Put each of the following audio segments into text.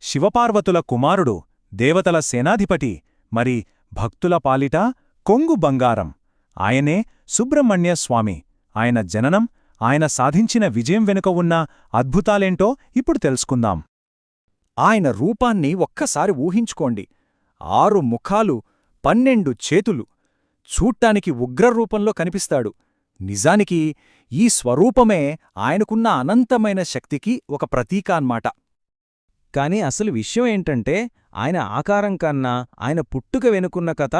శివపార్వతుల కుమారుడు, దేవతల సేనాధిపతి, మరి భక్తుల పాలిట కొంగు బంగారం. ఆయనే సుబ్రహ్మణ్య స్వామి. ఆయన జననం, ఆయన సాధించిన విజయం వెనుక ఉన్న అద్భుతాలేంటో ఇప్పుడు తెలుసుకుందాం. ఆయన రూపాన్ని ఒక్కసారి ఊహించుకోండి. 6 ముఖాలు, 12 చేతులు. చూడ్డానికి ఉగ్రరూపంలో కనిపిస్తాడు. నిజానికి ఈ స్వరూపమే ఆయనకున్న అనంతమైన శక్తికి ఒక ప్రతీక అన్నమాట. కాని అసలు విషయం ఏంటంటే, ఆయన ఆకారం కన్నా ఆయన పుట్టుక వెనుకున్న కథ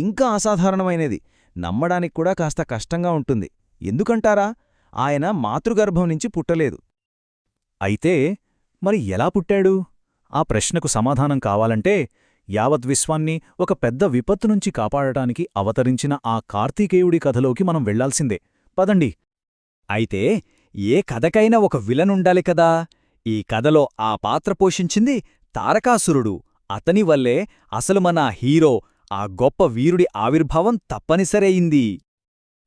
ఇంకా అసాధారణమైనది. నమ్మడానికి కూడా కాస్త కష్టంగా ఉంటుంది. ఎందుకంటారా? ఆయన మాతృగర్భం నుంచి పుట్టలేదు. అయితే మరి ఎలా పుట్టాడు? ఆ ప్రశ్నకు సమాధానం కావాలంటే యావత్ విశ్వాన్ని ఒక పెద్ద విపత్తు నుంచి కాపాడటానికి అవతరించిన ఆ కార్తీకేయుడి కథలోకి మనం వెళ్లాల్సిందే. పదండి. అయితే ఏ కథకైనా ఒక విలనుండాలి కదా. ఈ కథలో ఆ పాత్ర పోషించింది తారకాసురుడు. అతని వల్లే అసలు మన హీరో, ఆ గొప్ప వీరుడి ఆవిర్భావం తప్పనిసరయింది.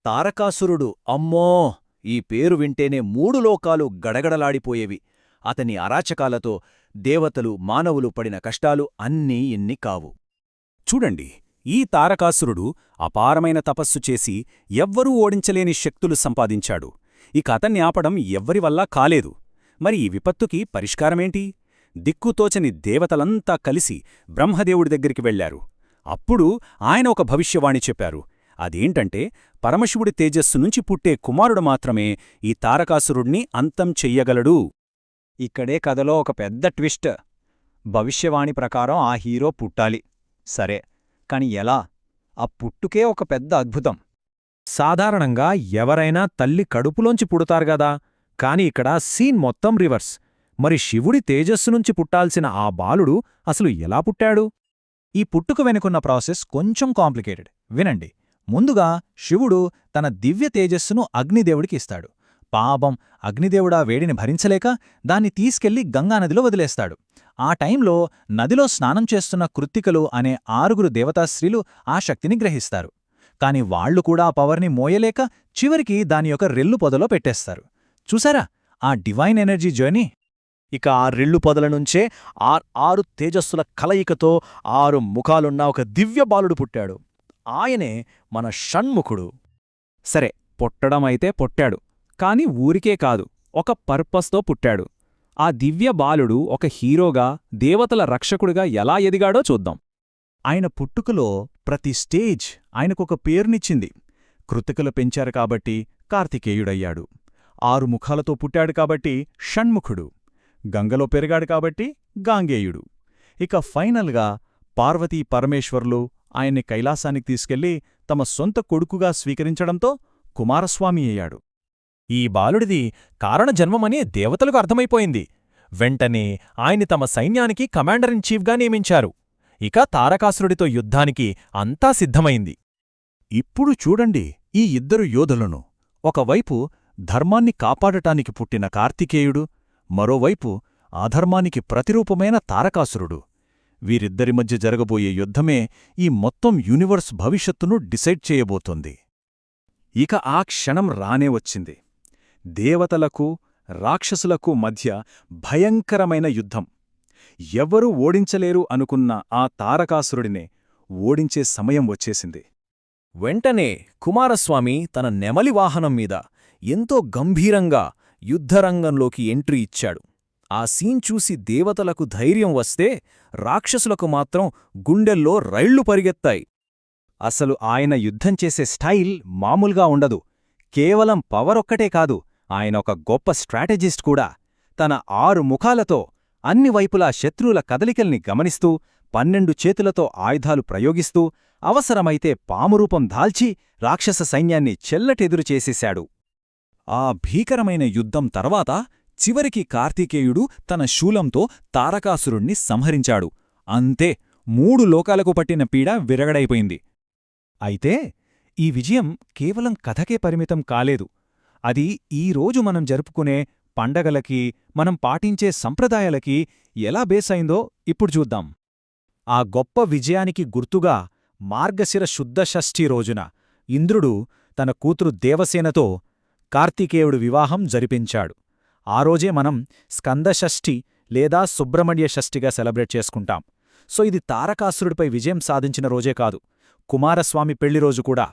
తారకాసురుడు, అమ్మో! ఈ పేరు వింటేనే 3 లోకాలు గడగడలాడిపోయేవి. అతని అరాచకాలతో దేవతలు, మానవులు పడిన కష్టాలు అన్నీ ఇన్ని కావు. చూడండి, ఈ తారకాసురుడు అపారమైన తపస్సు చేసి ఎవ్వరూ ఓడించలేని శక్తులు సంపాదించాడు. ఇక అతన్ని ఆపడం ఎవ్వరివల్లా కాలేదు. మరి ఈ విపత్తుకి పరిష్కారమేంటి? దిక్కుతోచని దేవతలంతా కలిసి బ్రహ్మదేవుడి దగ్గరికి వెళ్లారు. అప్పుడు ఆయన ఒక భవిష్యవాణి చెప్పారు. అదేంటంటే, పరమశివుడి తేజస్సు నుంచి పుట్టే కుమారుడు మాత్రమే ఈ తారకాసురుణ్ణి అంతం చెయ్యగలడు. ఇక్కడే కథలో ఒక పెద్ద ట్విస్ట్. భవిష్యవాణి ప్రకారం ఆ హీరో పుట్టాలి. సరే, కాని ఎలా? ఆ పుట్టుకే ఒక పెద్ద అద్భుతం. సాధారణంగా ఎవరైనా తల్లి కడుపులోంచి పుడతారుగదా, కాని ఇక్కడ సీన్ మొత్తం రివర్స్. మరి శివుడి తేజస్సు నుంచి పుట్టాల్సిన ఆ బాలుడు అసలు ఎలా పుట్టాడు? ఈ పుట్టుక వెనుకున్న ప్రాసెస్ కొంచెం కాంప్లికేటెడ్. వినండి. ముందుగా శివుడు తన దివ్య తేజస్సును అగ్నిదేవుడికి ఇస్తాడు. పాపం అగ్నిదేవుడా వేడిని భరించలేక దాన్ని తీసుకెళ్లి గంగానదిలో వదిలేస్తాడు. ఆ టైంలో నదిలో స్నానం చేస్తున్న కృత్తికలు అనే 6 దేవతాశ్రీలు ఆ శక్తిని గ్రహిస్తారు. కాని వాళ్లు కూడా ఆ పవర్ని మోయలేక చివరికి దాని యొక్క రెల్లు పొదలో పెట్టేస్తారు. చూసారా ఆ డివైన్ ఎనర్జీ జర్నీ? ఇక ఆ రెల్లు పొదల నుంచే 6 తేజస్సుల కలయికతో 6 ముఖాలున్న ఒక దివ్య బాలుడు పుట్టాడు. ఆయనే మన షణ్ముఖుడు. సరే, పుట్టడమైతే పుట్టాడు. కాని ఊరికే కాదు, ఒక పర్పస్తో పుట్టాడు. ఆ దివ్య బాలుడు ఒక హీరోగా, దేవతల రక్షకుడిగా ఎలా ఎదిగాడో చూద్దాం. ఆయన పుట్టుకలో ప్రతి స్టేజ్ ఆయనకొక పేరునిచ్చింది. కృతికలు పెంచారు కాబట్టి కార్తికేయుడయ్యాడు. 6 ముఖాలతో పుట్టాడు కాబట్టి షణ్ముఖుడు. గంగలో పెరిగాడు కాబట్టి గాంగేయుడు. ఇక ఫైనల్గా పార్వతీ పరమేశ్వరులు ఆయన్ని కైలాసానికి తీసుకెళ్లి తమ సొంత కొడుకుగా స్వీకరించడంతో కుమారస్వామి అయ్యాడు. ఈ బాలుడిది కారణజన్మమని దేవతలకు అర్థమైపోయింది. వెంటనే ఆయన్ని తమ సైన్యానికి కమాండర్ ఇన్ చీఫ్గా నియమించారు. ఇక తారకాసురుడితో యుద్ధానికి అంతా సిద్ధమైంది. ఇప్పుడు చూడండి ఈ 2 యోధులను. ఒకవైపు ధర్మాన్ని కాపాడటానికి పుట్టిన కార్తికేయుడు, మరోవైపు అధర్మానికి ప్రతిరూపమైన తారకాసురుడు. వీరిద్దరి మధ్య జరగబోయే యుద్ధమే ఈ మొత్తం యూనివర్స్ భవిష్యత్తును డిసైడ్ చేయబోతోంది. ఇక ఆ క్షణం రానే వచ్చింది. దేవతలకు, రాక్షసులకు మధ్య భయంకరమైన యుద్ధం. ఎవ్వరూ ఓడించలేరు అనుకున్న ఆ తారకాసురుడినే ఓడించే సమయం వచ్చేసింది. వెంటనే కుమారస్వామి తన నెమలి వాహనం మీద ఎంతో గంభీరంగా యుద్ధరంగంలోకి ఎంట్రీ ఇచ్చాడు. ఆ సీన్ చూసి దేవతలకు ధైర్యం వస్తే, రాక్షసులకు మాత్రం గుండెల్లో రైళ్లు పరిగెత్తాయి. అసలు ఆయన యుద్ధం చేసే స్టైల్ మామూలుగా ఉండదు. కేవలం పవరొక్కటే కాదు, ఆయన ఒక గొప్ప స్ట్రాటజిస్ట్ కూడా. తన 6 ముఖాలతో అన్ని వైపులా శత్రువుల కదలికల్ని గమనిస్తూ, 12 చేతులతో ఆయుధాలు ప్రయోగిస్తూ, అవసరమైతే పామురూపం దాల్చి రాక్షస సైన్యాన్ని చెల్లటెదురు చేసేశాడు. ఆ భీకరమైన యుద్ధం తర్వాత చివరికి కార్తికేయుడు తన శూలంతో తారకాసురుణ్ణి సంహరించాడు. అంతే, 3 లోకాలకు పట్టిన పీడ విరగడైపోయింది. అయితే ఈ విజయం కేవలం కథకే పరిమితం కాలేదు. అది ఈరోజు మనం జరుపుకునే పండగలకి, మనం పాటించే సంప్రదాయాలకి ఎలా బేసైందో ఇప్పుడు చూద్దాం. ఆ గొప్ప విజయానికి గుర్తుగా మార్గశిర శుద్ధ షష్ఠి రోజున ఇంద్రుడు తన కూతురు దేవసేనతో కార్తికేయుడు వివాహం జరిపించాడు. ఆ రోజే మనం స్కందషష్ఠి లేదా సుబ్రహ్మణ్య షష్ఠిగా సెలబ్రేట్ చేసుకుంటాం. సో ఇది తారకాసురుడిపై విజయం సాధించిన రోజే కాదు, కుమారస్వామి పెళ్లిరోజు కూడా.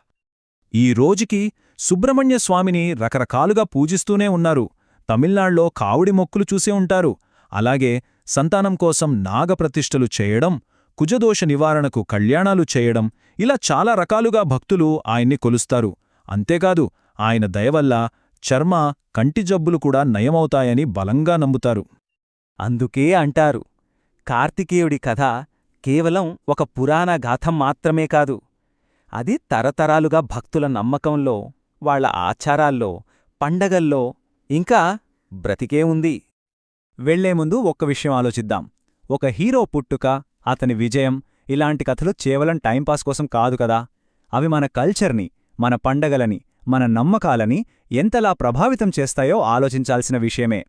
ఈ రోజుకి సుబ్రహ్మణ్య స్వామిని రకరకాలుగా పూజిస్తూనే ఉన్నారు. తమిళనాడులో కావుడి మొక్కులు చూసే ఉంటారు. అలాగే సంతానం కోసం నాగప్రతిష్ఠలు చేయడం, కుజదోష నివారణకు కళ్యాణాలు చేయడం, ఇలా చాలా రకాలుగా భక్తులు ఆయన్ని కొలుస్తారు. అంతేకాదు ఆయన దయవల్ల చర్మ, కంటి జబ్బులు కూడా నయమవుతాయని బలంగా నమ్ముతారు. అందుకే అంటారు, కార్తికేయుడి కథ కేవలం ఒక పురాణ గాథం మాత్రమే కాదు, అది తరతరాలుగా భక్తుల నమ్మకంలో, వాళ్ల ఆచారాల్లో, పండగల్లో ఇంకా బ్రతికే ఉంది. వెళ్లే ముందు ఒక్క విషయం ఆలోచిద్దాం. ఒక హీరో పుట్టుక, అతని విజయం, ఇలాంటి కథలు కేవలం టైంపాస్ కోసం కాదు కదా. అవి మన కల్చర్ని, మన పండగలని, మన నమ్మకాలని ఎంతలా ప్రభావితం చేస్తాయో ఆలోచించాల్సిన విషయమే.